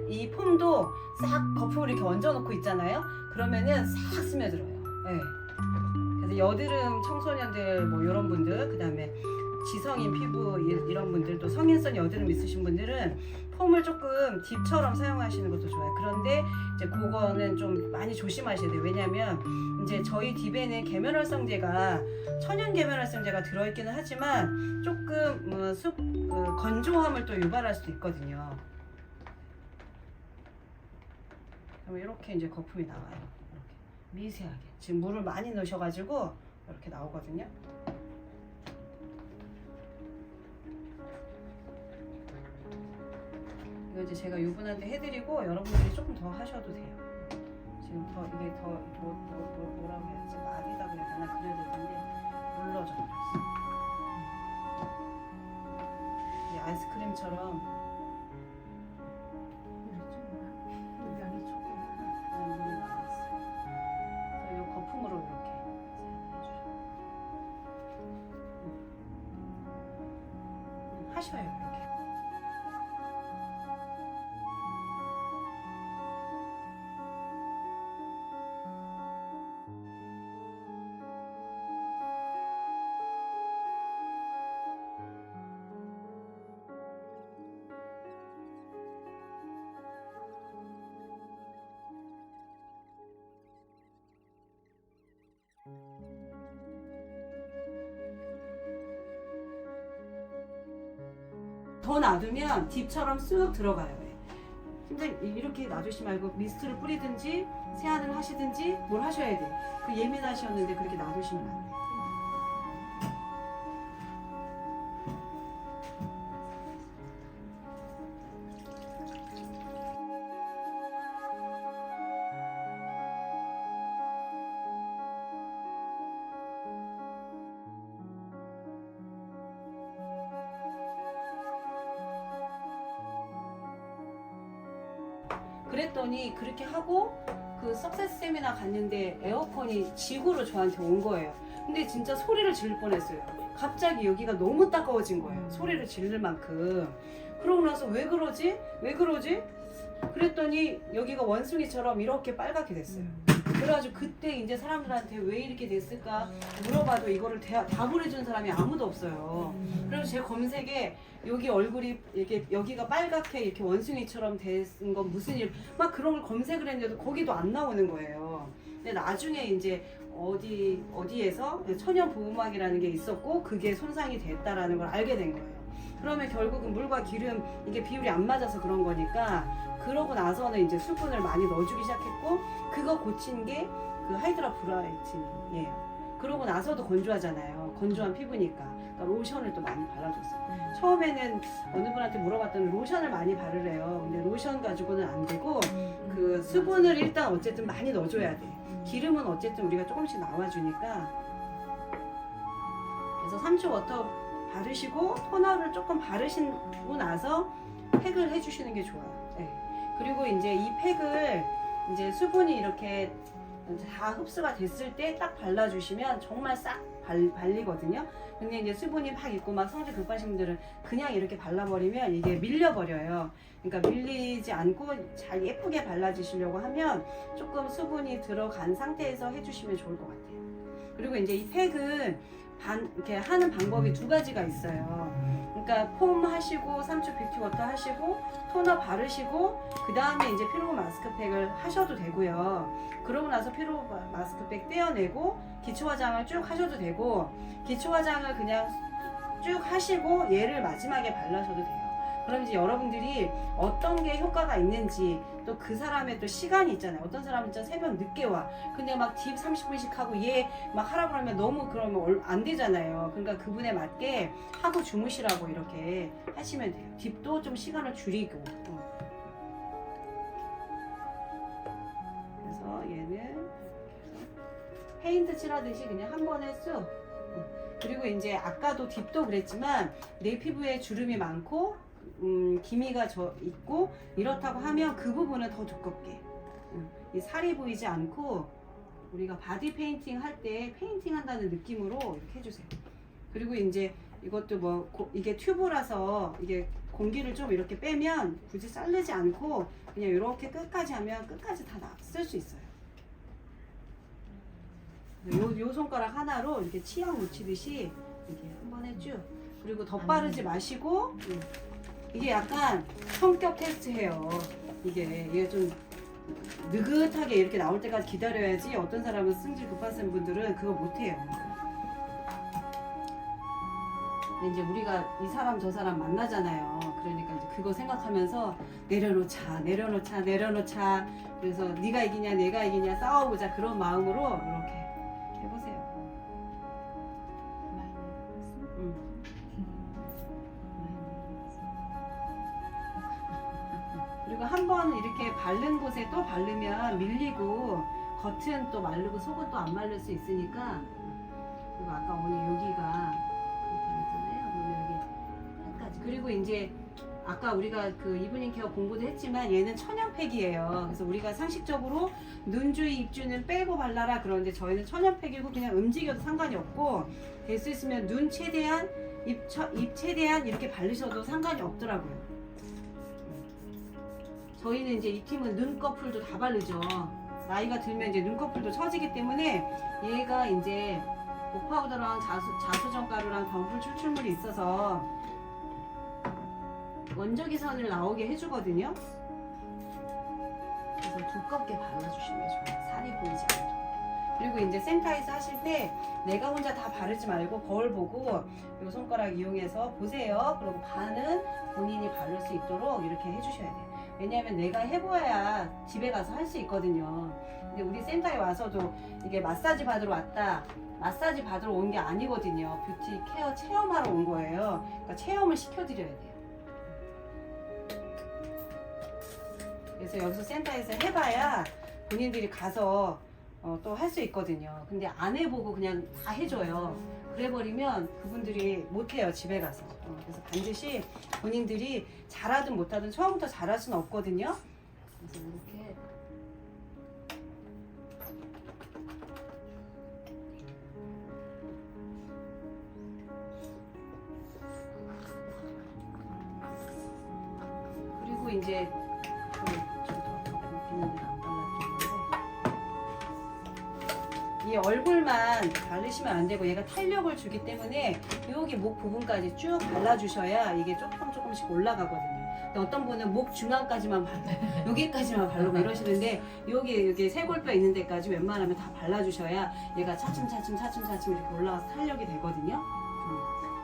이 폼도 싹 거품을 이렇게 얹어놓고 있잖아요. 그러면은 싹 스며들어요. 네. 그래서 여드름 청소년들 뭐 이런 분들, 그 다음에 지성인 피부 이런 분들, 또 성인성 여드름 있으신 분들은 폼을 조금 딥처럼 사용하시는 것도 좋아요. 그런데 이제 그거는 좀 많이 조심하셔야 돼요. 왜냐면 이제 저희 딥에는 계면활성제가 천연 계면활성제가 들어있기는 하지만 조금 건조함을 또 유발할 수도 있거든요. 그럼 이렇게 이제 거품이 나와요. 이렇게 미세하게. 지금 물을 많이 넣으셔가지고 이렇게 나오거든요. 이거 이제 제가 이분한테 해드리고 여러분들이 조금 더 하셔도 돼요. 지금 지금 더 이게 더 뭐라고 해야지 막이다 그래야 되나 그래야 될 텐데 물러져 버렸어. 이 아이스크림처럼 물량이 조금 그냥 물이 나왔어. 그래서 이 거품으로 이렇게 해주셔. 하셔요 이렇게. 더 놔두면 딥처럼 쑥 들어가요. 근데 이렇게 놔두시 말고 미스트를 뿌리든지 세안을 하시든지 뭘 하셔야 돼. 그 예민하셨는데 그렇게 놔두시면 안 돼. 그랬더니 그렇게 하고 그 석세스 세미나 갔는데 에어컨이 지구로 저한테 온 거예요. 근데 진짜 소리를 지를 뻔했어요. 갑자기 여기가 너무 따가워진 거예요. 소리를 지를 만큼. 그러고 나서 왜 그러지? 왜 그러지? 그랬더니 여기가 원숭이처럼 이렇게 빨갛게 됐어요. 그래가지고 그때 이제 사람들한테 왜 이렇게 됐을까 물어봐도 이거를 답을 해준 사람이 아무도 없어요. 그래서 제 검색에 여기 얼굴이 이렇게 여기가 빨갛게 이렇게 원숭이처럼 된 건 무슨 일 막 그런 걸 검색을 했는데도 거기도 안 나오는 거예요. 근데 나중에 이제 어디에서 천연 보호막이라는 게 있었고 그게 손상이 됐다라는 걸 알게 된 거예요. 그러면 결국은 물과 기름 이게 비율이 안 맞아서 그런 거니까 그러고 나서는 이제 수분을 많이 넣어주기 시작했고 그거 고친 게 그 하이드라 브라이튼이에요. 그러고 나서도 건조하잖아요. 건조한 피부니까. 그러니까 로션을 또 많이 발라줬어요. 처음에는 어느 분한테 물어봤더니 로션을 많이 바르래요. 근데 로션 가지고는 안 되고 그 수분을 일단 어쨌든 많이 넣어줘야 돼. 기름은 어쨌든 우리가 조금씩 나와주니까. 그래서 3초 워터 바르시고 토너를 조금 바르시고 나서 팩을 해주시는 게 좋아요. 네. 그리고 이제 이 팩을 이제 수분이 이렇게 다 흡수가 됐을 때 딱 발라주시면 정말 싹 발리거든요. 근데 이제 수분이 막 있고 막 성질 급하신 분들은 그냥 이렇게 발라버리면 이게 밀려버려요. 그러니까 밀리지 않고 잘 예쁘게 발라주시려고 하면 조금 수분이 들어간 상태에서 해주시면 좋을 것 같아요. 그리고 이제 이 팩은 이렇게 하는 방법이 두 가지가 있어요. 그러니까 폼 하시고 3초 뷰티 워터 하시고 토너 바르시고 그 다음에 이제 피부 마스크팩을 하셔도 되고요. 그러고 나서 피부 마스크팩 떼어내고 기초 화장을 쭉 하셔도 되고 기초 화장을 그냥 쭉 하시고 얘를 마지막에 발라셔도 돼요. 그럼 이제 여러분들이 어떤 게 효과가 있는지 또 그 사람의 또 시간이 있잖아요. 어떤 사람은 진짜 새벽 늦게 와. 근데 막 딥 30분씩 하고 얘 막 하라 그러면 너무 그러면 안 되잖아요. 그러니까 그분에 맞게 하고 주무시라고 이렇게 하시면 돼요. 딥도 좀 시간을 줄이고. 그래서 얘는 페인트 칠하듯이 그냥 한 번에 쑥. 그리고 이제 아까도 딥도 그랬지만 내 피부에 주름이 많고 기미가 있고 이렇다고 하면 그 부분은 더 두껍게 이 살이 보이지 않고 우리가 바디 페인팅 할 때 페인팅 한다는 느낌으로 이렇게 해주세요. 그리고 이제 이것도 뭐 이게 튜브라서 이게 공기를 좀 이렇게 빼면 굳이 자르지 않고 그냥 이렇게 끝까지 하면 끝까지 다 쓸 수 있어요. 요 손가락 하나로 이렇게 치약 묻히듯이 이렇게 한 번에 쭉. 그리고 덧바르지 마시고 이게 약간 성격 테스트예요. 이게 좀 느긋하게 이렇게 나올 때까지 기다려야지. 어떤 사람은 승질 급하신 분들은 그거 못해요. 근데 이제 우리가 이 사람 저 사람 만나잖아요. 그러니까 이제 그거 생각하면서 내려놓자. 그래서 네가 이기냐 내가 이기냐 싸워보자 그런 마음으로 이렇게 해보세요. 그리고 한 한번 이렇게 바른 곳에 또 바르면 밀리고 겉은 또 마르고 속은 또 안 마를 수 있으니까. 그리고 아까 오늘 여기가 그랬잖아요. 오늘 여기 끝까지. 그리고 이제 아까 우리가 그 이브닝 케어 공부도 했지만 얘는 천연팩이에요. 그래서 우리가 상식적으로 눈 주위 입주는 빼고 발라라 그러는데 저희는 천연팩이고 그냥 움직여도 상관이 없고 될 수 있으면 눈 최대한 입 최대한 이렇게 바르셔도 상관이 없더라고요. 저희는 이제 이 팀은 눈꺼풀도 다 바르죠. 나이가 들면 이제 눈꺼풀도 처지기 때문에 얘가 이제 목 파우더랑 자수정 가루랑 덩풀 출출물이 있어서 원적외 선을 나오게 해주거든요. 그래서 두껍게 발라주시는 게 좋아요. 살이 보이지 않도록. 그리고 이제 센터에서 하실 때 내가 혼자 다 바르지 말고 거울 보고 이 손가락 이용해서 보세요. 그리고 반은 본인이 바를 수 있도록 이렇게 해주셔야 돼요. 왜냐하면 내가 해보아야 집에 가서 할 수 있거든요. 근데 우리 센터에 와서도 이게 마사지 받으러 왔다. 마사지 받으러 온 게 아니거든요. 뷰티 케어 체험하러 온 거예요. 그러니까 체험을 시켜드려야 돼요. 그래서 여기서 센터에서 해봐야 본인들이 가서 또 할 수 있거든요. 근데 안 해보고 그냥 다 해줘요. 그래버리면 그분들이 못해요, 집에 가서. 그래서 반드시 본인들이 잘하든 못하든 처음부터 잘할 수는 없거든요. 그래서 이렇게 그리고 이제 이 얼굴만 바르시면 안 되고 얘가 탄력을 주기 때문에 여기 목 부분까지 쭉 발라주셔야 이게 조금씩 올라가거든요. 근데 어떤 분은 목 중앙까지만 바르고 여기까지만 바르고 이러시는데 여기 쇄골뼈 있는 데까지 웬만하면 다 발라주셔야 얘가 차츰차츰 이렇게 올라가서 탄력이 되거든요.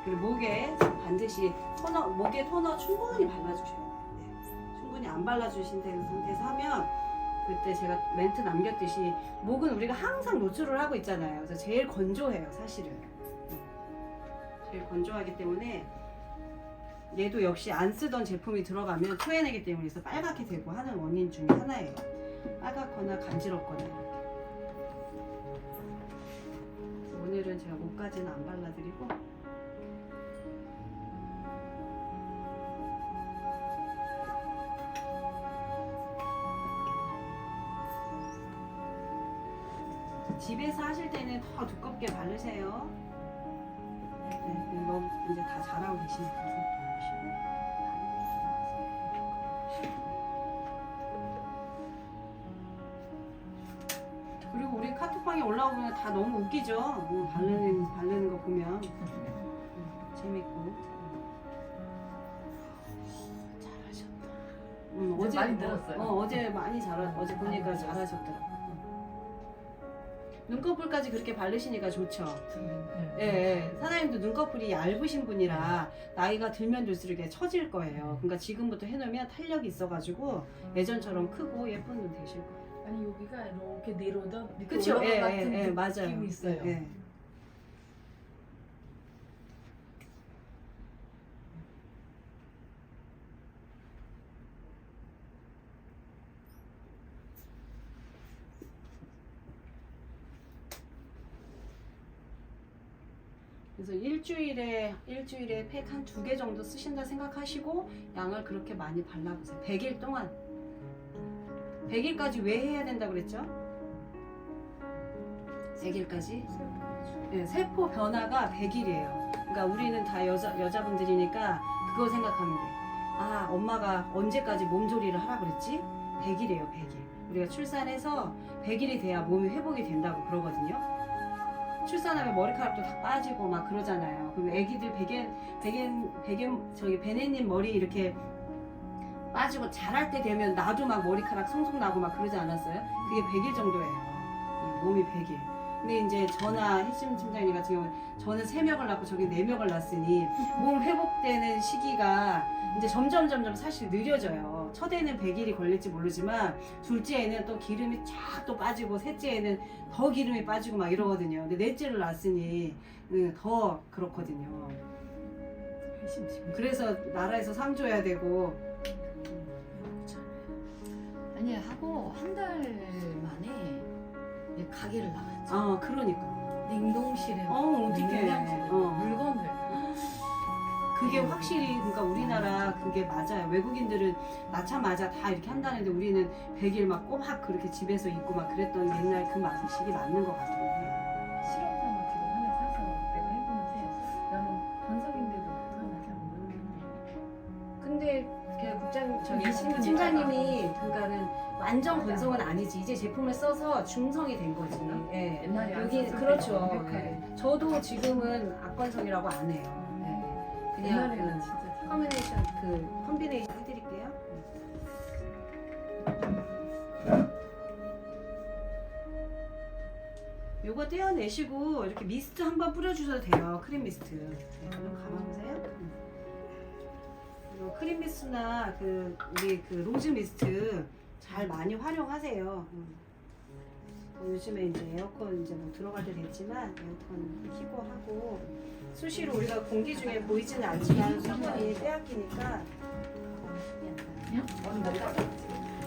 그리고 목에 반드시 목에 토너 충분히 발라주셔야 돼요. 네. 충분히 안 발라주신 상태에서 하면 그때 제가 멘트 남겼듯이 목은 우리가 항상 노출을 하고 있잖아요. 그래서 제일 건조해요, 사실은. 제일 건조하기 때문에 얘도 역시 안 쓰던 제품이 들어가면 토해내기 때문에 그래서 빨갛게 되고 하는 원인 중에 하나예요. 빨갛거나 간지럽거나. 오늘은 제가 목까지는 안 발라드리고 집에서 하실 때는 더 두껍게 바르세요. 네, 너무 이제 다 잘하고 계시니까. 그리고 우리 카톡방에 올라오면 다 너무 웃기죠. 바르는 거 보면 재밌고. 잘하셨다. 어제 많이 늘었어요. 어제 많이 어제 보니까 잘하셨더라고. 눈꺼풀까지 그렇게 바르시니까 좋죠. 예, 사장님도 눈꺼풀이 얇으신 분이라 나이가 들면 들수록 이게 처질 거예요. 그러니까 지금부터 해놓으면 탄력이 있어가지고 예전처럼 크고 예쁜 눈 되실 거예요. 아니 여기가 이렇게 내려오던 이렇게 그쵸? 올라간 예, 같은 맞아요. 느낌이 있어요. 예. 그래서 일주일에 팩 한 2개 정도 쓰신다 생각하시고 양을 그렇게 많이 발라보세요. 100일 동안. 100일까지 왜 해야 된다 그랬죠? 100일까지? 네, 세포 변화가 100일이에요. 그러니까 우리는 다 여자분들이니까 그거 생각하면 돼. 아, 엄마가 언제까지 몸조리를 하라 그랬지? 100일이에요, 100일. 우리가 출산해서 100일이 돼야 몸이 회복이 된다고 그러거든요. 출산하면 머리카락도 다 빠지고 막 그러잖아요. 그럼 애기들 저기 베네님 머리 이렇게 빠지고 자랄 때 되면 나도 막 머리카락 송송 나고 막 그러지 않았어요? 그게 100일 정도예요. 몸이 100일. 근데 이제 저나 혜심 팀장님 같은 경우는 저는 3명을 낳고 저기 4명을 낳았으니 몸 회복되는 시기가 이제 점점 사실 느려져요. 첫애는 100일이 걸릴지 모르지만 둘째에는 또 기름이 쫙 또 빠지고 셋째에는 더 기름이 빠지고 막 이러거든요. 근데 넷째를 낳았으니 더 그렇거든요. 그래서 나라에서 상 줘야 되고 아니 하고 한 달 만에 이제 가게를 나갔죠. 그러니까. 냉동실에 어떻게? 냉장실에 물건을 그게 확실히 그러니까 우리나라 그게 맞아요. 외국인들은 낳자마자 다 이렇게 한다는데 우리는 100일 막 꼬박 그렇게 집에서 있고 막 그랬던 옛날 그 방식이 맞는 것 같아요. 실험사만 지금 하나 사서 내가 해보는데 나는 전석인데도 그거 잘 모르겠네. 근데 그 국장 저기 20분 팀장님이 그러니까는 완전 건성은 아니지. 이제 제품을 써서 중성이 된 거지. 예. 옛날에 안 여기 썼을 그렇죠. 때가 완벽하게. 예. 저도 지금은 악건성이라고 안 해요. 예. 그냥 옛날에는 그 진짜 잘 커뮤니케이션 콤비네이션 해드릴게요. 요거 떼어내시고 이렇게 미스트 한번 뿌려주셔도 돼요. 크림 미스트. 네, 그럼 감아보세요. 그리고 크림 미스트나 우리 로즈 미스트 잘 많이 활용하세요. 요즘에 이제 에어컨 이제 뭐 들어갈 때 됐지만 에어컨 켜고 하고 수시로 우리가 공기 중에 보이지는 않지만 수분이 빼앗기니까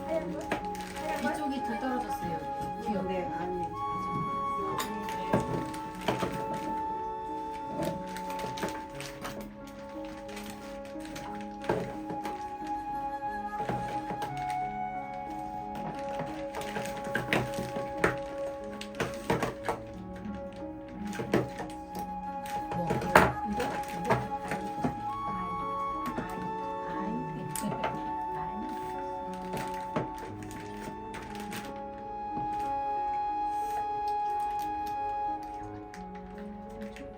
하얀 거? 이쪽이 더 떨어졌어요. 귀여워. 네, 아니.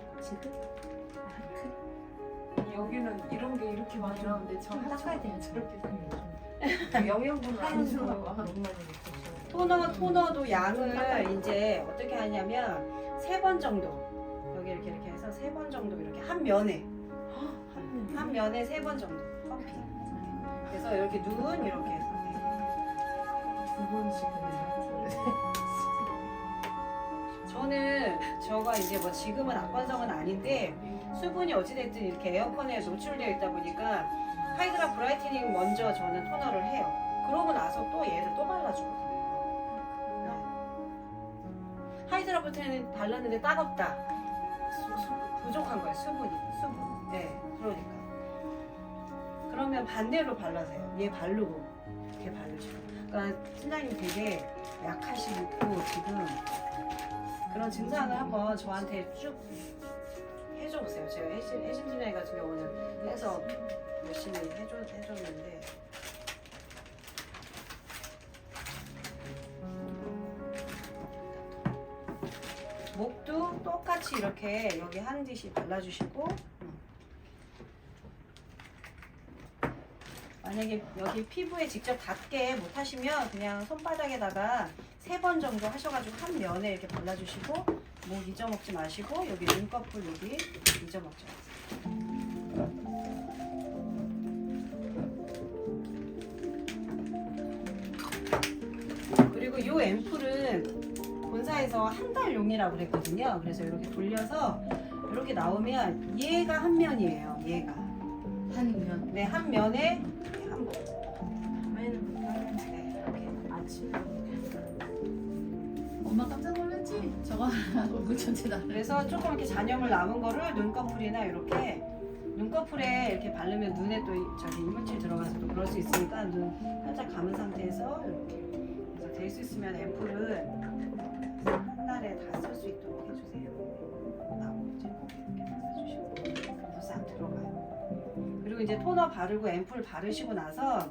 뭐 지금? 여기는 이런 게 이렇게 많이 나오는데 저 닦아야 돼요. 저렇게 생겼죠. 영양분을 안 하얀 주고 거. 너무 많이 먹었어요. 토너도 양을 이제 어떻게 하냐면 3번 정도 여기 이렇게 해서 3번 정도 이렇게 한 면에 한 면에 3번 정도 펌핑. 그래서 이렇게 눈 이렇게 해서 두 번씩은 저는 저가 이제 뭐 지금은 악건성은 아닌데 수분이 어찌됐든 이렇게 에어컨에 노출되어 있다 보니까 하이드라 브라이트닝 먼저 저는 토너를 해요. 그러고 나서 또 얘를 또 발라주거든요. 네. 하이드라 브라이트닝 발랐는데 따갑다. 부족한 거예요. 수분. 네, 그러니까. 그러면 반대로 발라세요. 얘 바르고 이렇게 바르시고. 그러니까 팀장님 되게 약하시고 지금 그런 증상을 한번 저한테 쭉 해줘 보세요. 제가 해심 팀장 같은 경우는 해서 열심히 해줬는데 목도 똑같이 이렇게 여기 하는 듯이 발라주시고 만약에 여기 피부에 직접 닿게 못하시면 그냥 손바닥에다가 3번 정도 하셔가지고 한 면에 이렇게 발라주시고 목 잊어먹지 마시고 여기 눈꺼풀 여기 잊어먹지 마세요. 그리고 이 앰플은 본사에서 한 달용이라고 그랬거든요. 그래서 이렇게 돌려서 이렇게 나오면 얘가 한 면이에요. 얘가 한면 네, 한 면에 한 번. 밤에는 네, 이렇게. 아침에 엄마 깜짝 놀랐지? 저거 얼굴 전체 다. 그래서 조금 이렇게 잔여물 남은 거를 눈꺼풀이나 이렇게 눈꺼풀에 이렇게 바르면 눈에 또 저기 이물질 들어가서 또 그럴 수 있으니까 눈 살짝 감은 상태에서 이렇게 그래서 될 수 있으면 앰플을 한 달에 다 쓸 수 있도록 해주세요. 나오지 이렇게 발라주시고 그래서 싹 들어가요. 그리고 이제 토너 바르고 앰플 바르시고 나서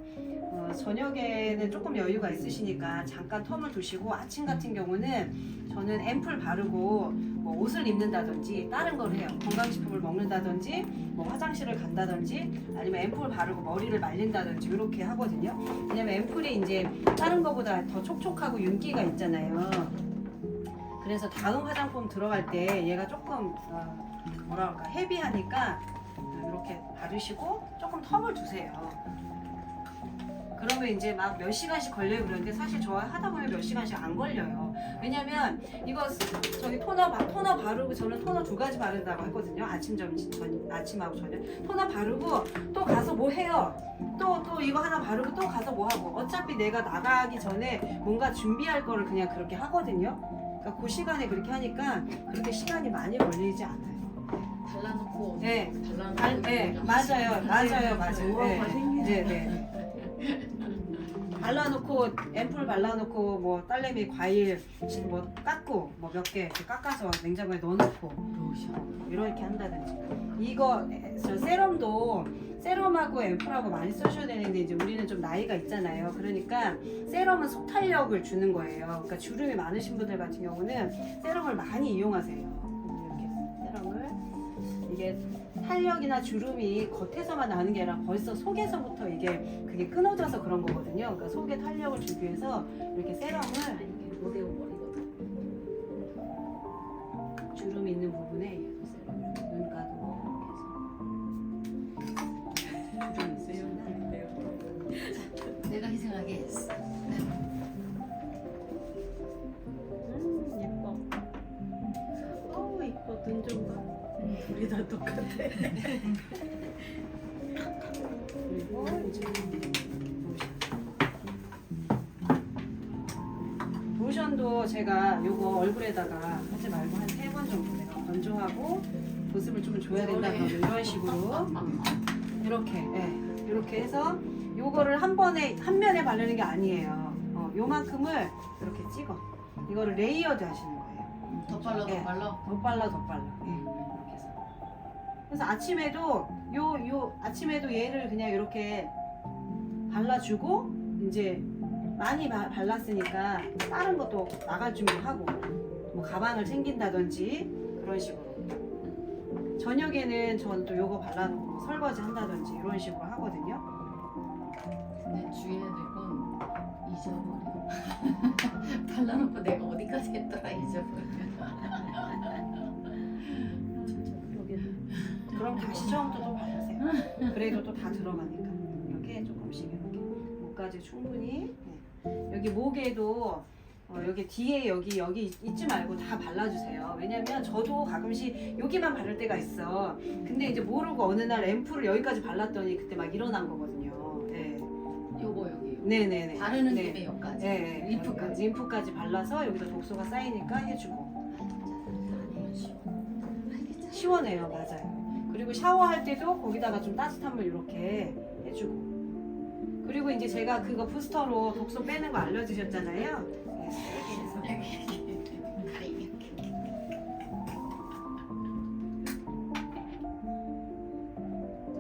저녁에는 조금 여유가 있으시니까 잠깐 텀을 두시고 아침 같은 경우는 저는 앰플 바르고 뭐 옷을 입는다든지 다른 걸 해요. 건강식품을 먹는다든지 뭐 화장실을 간다든지 아니면 앰플 바르고 머리를 말린다든지 이렇게 하거든요. 왜냐면 앰플이 이제 다른 거보다 더 촉촉하고 윤기가 있잖아요. 그래서 다음 화장품 들어갈 때 얘가 조금 뭐랄까 헤비하니까 이렇게 바르시고 조금 텀을 두세요. 그러면 이제 막 몇 시간씩 걸려요. 그런데 사실 저 하다 보면 몇 시간씩 안 걸려요. 왜냐면 이거 저기 토너 바르고 저는 토너 2가지 바른다고 했거든요. 아침 점심 아침하고 저녁 토너 바르고 또 가서 뭐 해요. 또 이거 하나 바르고 또 가서 뭐 하고 어차피 내가 나가기 전에 뭔가 준비할 거를 그냥 그렇게 하거든요. 그러니까 그 시간에 그렇게 하니까 그렇게 시간이 많이 걸리지 않아요. 발라놓고 네. 발라놓고 네, 맞아요. 오버가 생기네. 네. 발라놓고 앰플 발라놓고 뭐 딸내미 과일 뭐 깎고 뭐 몇 개 깎아서 냉장고에 넣어놓고 로션. 이렇게 한다든지 이거 저 세럼하고 앰플하고 많이 쓰셔야 되는데 이제 우리는 좀 나이가 있잖아요. 그러니까 세럼은 속탄력을 주는 거예요. 그러니까 주름이 많으신 분들 같은 경우는 세럼을 많이 이용하세요. 이렇게 세럼을 이게 탄력이나 주름이 겉에서만 나는 게 아니라 벌써 속에서부터 이게 그게 끊어져서 그런 거거든요. 그러니까 속에 탄력을 주기 위해서 이렇게 세럼을 이게 모데오 머리거든. 주름 있는 부분에 세럼을 눈가도 이렇게 해서 주름 있으시면 내가 희생하겠어. 예뻐. 어우 이뻐. 눈 좀 봐. 우리 다 똑같아. 그리고 이제 로션도 제가 요거 얼굴에다가 하지 말고 한 3번 정도 내가 건조하고 보습을 좀 줘야 된다 그러면 이런 식으로 이렇게 이렇게 해서 요거를 한 면에 바르는 게 아니에요. 요만큼을 이렇게 찍어 이거를 레이어드 하시는 거예요. 더 발라 더 예. 발라. 더 빨라 이렇게 해서 그래서 아침에도 아침에도 얘를 그냥 이렇게 발라주고 이제 많이 발랐으니까 다른 것도 나갈 준비하고 뭐 가방을 챙긴다든지 그런 식으로 저녁에는 저는 또 요거 발라놓고 뭐 설거지 한다든지 이런 식으로 하거든요. 근데 주의해야 될 건 잊어버려. 발라놓고 내가 어디까지 했더라 잊어버려. 그럼 다시 처음부터 또 바르세요. 그래도 또 다 들어가니까 이렇게 조금씩 이렇게 목까지 충분히 여기 목에도 여기 뒤에 여기 잊지 말고 다 발라주세요. 왜냐면 저도 가끔씩 여기만 바를 때가 있어. 근데 이제 모르고 어느 날 앰플을 여기까지 발랐더니 그때 막 일어난 거거든요. 네. 요거 여기. 네네네. 바르는 네. 김에 여기까지. 네. 림프까지. 림프까지 발라서 여기다 독소가 쌓이니까 해주고. 시원해요. 맞아요. 그리고 샤워할 때도 거기다가 좀 따뜻한 물 이렇게 해주고. 그리고 이제 제가 그거 부스터로 독소 빼는 거 알려주셨잖아요. 네, 세게 해서.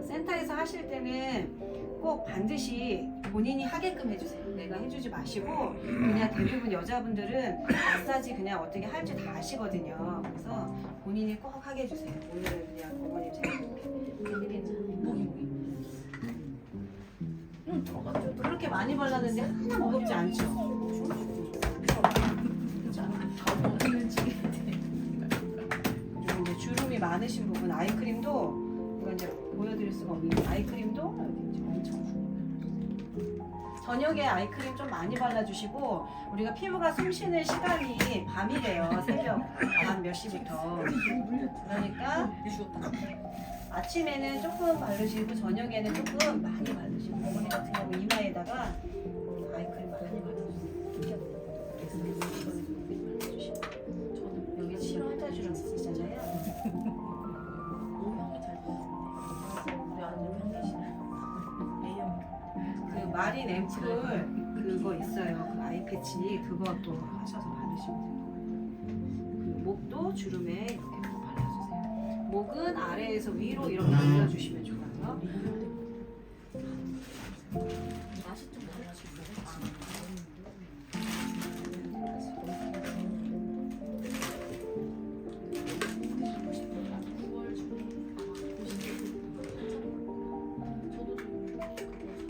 센터에서 하실 때는 꼭 반드시 본인이 하게끔 해주세요. 내가 해주지 마시고 그냥 대부분 여자분들은 마사지 그냥 어떻게 할지 다 아시거든요. 그래서 본인이 꼭 하게 해주세요. 오늘은 그냥 어머님 제가 해드리는 목이. 들어갔죠. 그렇게 많이 발랐는데 하나 무겁지 않죠? 먹는 지. 그리고 이제 주름이 많으신 부분 아이크림도 이거 이제 보여드릴 수가 없는데 아이크림도 여기 이제 엄청 저녁에 아이크림 좀 많이 발라주시고 우리가 피부가 숨쉬는 시간이 밤이래요. 새벽 밤 몇 시부터. 그러니까 아침에는 조금 바르시고 저녁에는 조금 많이 바르시고 어머니 같은 경우 이마에다가 아이크림 많이 발라주세요. 저는 여기 치료 환자주름 있잖아요. 오형이 잘 보이는데. 우리 아들 평균이시네. A형. 그 마린 앰플 그거 있어요. 그 아이패치 그것도 하셔서 바르시면 돼요. 그 목도 주름에 이렇게 또 발라주세요. 목은 아래에서 위로 이렇게 올려주시면 좋아요. 맛이 좀 달라지고.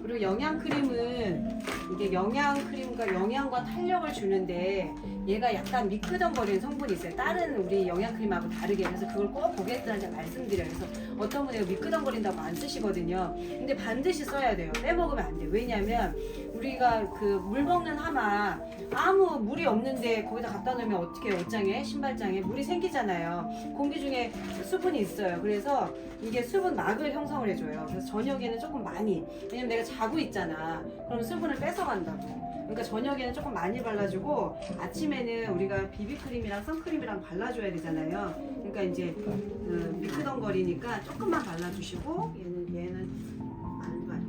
그리고 영양크림은 이게 영양 크림과 영양과 탄력을 주는데 얘가 약간 미끄덩거리는 성분이 있어요. 다른 우리 영양 크림하고 다르게. 그래서 그걸 꼭 고객들한테 말씀드려요. 그래서 어떤 분이 미끄덩거린다고 안 쓰시거든요. 근데 반드시 써야 돼요. 빼먹으면 안 돼요. 왜냐면 우리가 그 물 먹는 하마 아무 물이 없는데 거기다 갖다 놓으면 어떻게 옷장에 신발장에 물이 생기잖아요. 공기 중에 수분이 있어요. 그래서 이게 수분 막을 형성을 해줘요. 그래서 저녁에는 조금 많이, 왜냐면 내가 자고 있잖아. 그럼 수분을 뺏어간다고. 그러니까 저녁에는 조금 많이 발라주고 아침에는 우리가 비비크림이랑 선크림이랑 발라줘야 되잖아요. 그러니까 이제 그 미끄덩거리니까 조금만 발라주시고 얘는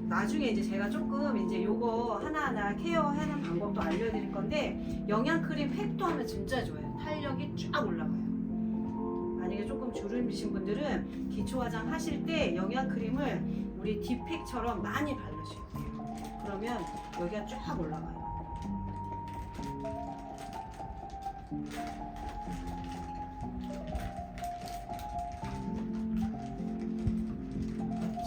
나중에 이제 제가 조금 이제 요거 하나하나 케어하는 방법도 알려드릴 건데 영양크림 팩도 하면 진짜 좋아요. 탄력이 쫙 올라가요. 만약에 조금 주름이신 분들은 기초 화장 하실 때 영양크림을 우리 딥팩처럼 많이 바르셔야 돼요. 그러면 여기가 쫙 올라가요.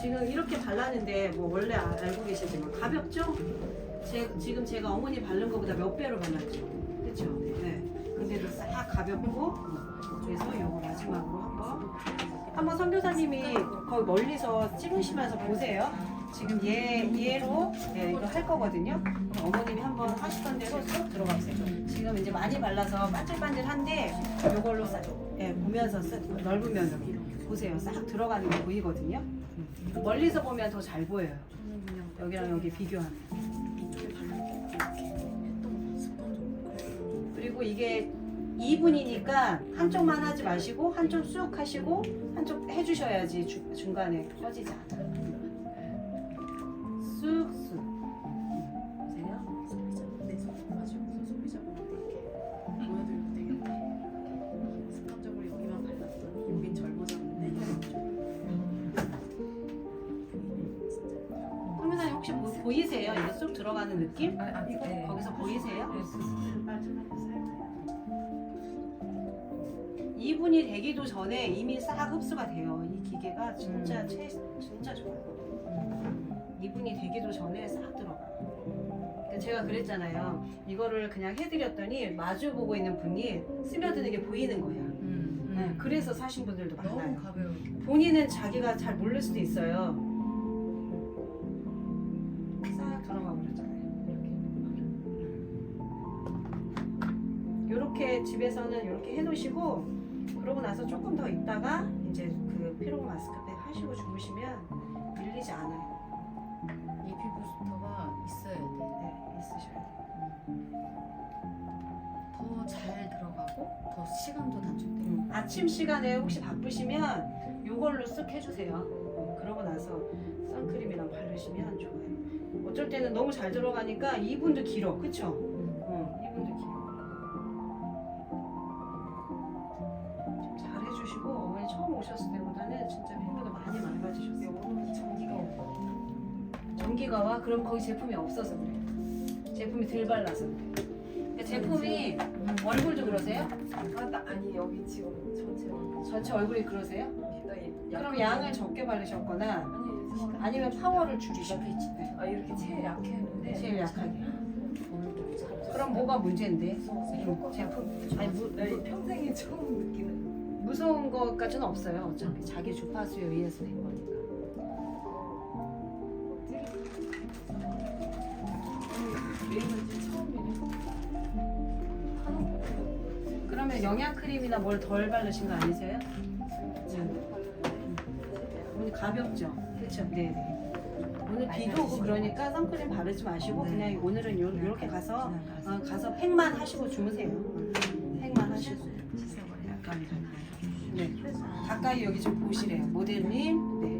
지금 이렇게 발랐는데 뭐 원래 알고 계시지만 가볍죠? 지금 제가 어머니 바른 거보다 몇 배로 발랐죠? 그쵸? 네. 근데도 싹 가볍고 그래서 요거 마지막으로 한번 선교사님이 거기 멀리서 찍으시면서 보세요. 지금 얘로 네, 이거 할 거거든요. 어머님이 한번 하시던 대로 쏙 들어가세요. 지금 이제 많이 발라서 반질반질한데 요걸로 싹 보면서 넓으면 여기 보세요. 싹 들어가는 게 보이거든요. 멀리서 보면 더 잘 보여요. 여기랑 여기 비교하면. 그리고 이게 2분이니까 한쪽만 하지 마시고 한쪽 쑥 하시고 한쪽 해주셔야지 중간에 꺼지지 않아요. 쑥쑥. 보세요. 내 손을 가지고 소비자분한테 이렇게 보여드리면 되겠네. 습관적으로 여기만 발랐더니 여긴 젊어졌는데 선배님 혹시 보이세요? 이게 쑥 들어가는 느낌? 네. 거기서 보이세요? 마지막에 사용해요. 2분이 되기도 전에 이미 싹 흡수가 돼요. 이 기계가 진짜 진짜 좋아요. 2분이 되기도 전에 싹 들어가요. 그러니까 제가 그랬잖아요. 이거를 그냥 해드렸더니 마주 보고 있는 분이 스며드는 게 보이는 거야. 네, 그래서 사신 분들도 너무 많아요. 가벼워. 본인은 자기가 잘 모를 수도 있어요. 싹 들어가 버렸잖아요. 이렇게 집에서는 이렇게 해놓으시고 그러고 나서 조금 더 있다가 이제 그 피로 마스크팩 하시고 주무시면 밀리지 않아요. 이 피부 부스터가 있어야 돼. 네, 있으셔야 돼요. 더 잘 들어가고 더 시간도 단축되고. 아침 시간에 혹시 바쁘시면 이걸로 쓱 해주세요. 그러고 나서 선크림이랑 바르시면 좋아요. 어쩔 때는 너무 잘 들어가니까 2분도 길어, 그쵸? 2분도 길어. 좀 잘 해주시고 어머니 처음 오셨을 때보다는 진짜 피부가 많이 맑아지셨어요. 전기가 와? 그럼 거기 제품이 없어서 그래요. 제품이 덜 발라서 그래요. 근데 제품이 얼굴도 그러세요? 아니 여기 지금 전체 얼굴. 전체 얼굴이 그러세요? 그럼 양을 적게 바르셨거나 아니면 파워를 줄이시고 이렇게 제일 약했는데 제일 약하게. 그럼 뭐가 문제인데? 제품 아니 평생에 처음 느끼는. 무서운 것까지는 없어요. 어차피 자기 주파수에 의해서 된 거니까. 매일같이 처음이네. 그러면 영양 크림이나 뭘 덜 바르신 거 아니세요? 잔뜩 발랐는데 오늘 가볍죠? 그렇죠? 네네. 오늘 비도 오고 그러니까 선크림 바르지 마시고 그냥 오늘은 이렇게 가서 가서 팩만 하시고 주무세요. 팩만 하시고. 약간 네. 가까이 여기 좀 보시래요. 모델님. 네.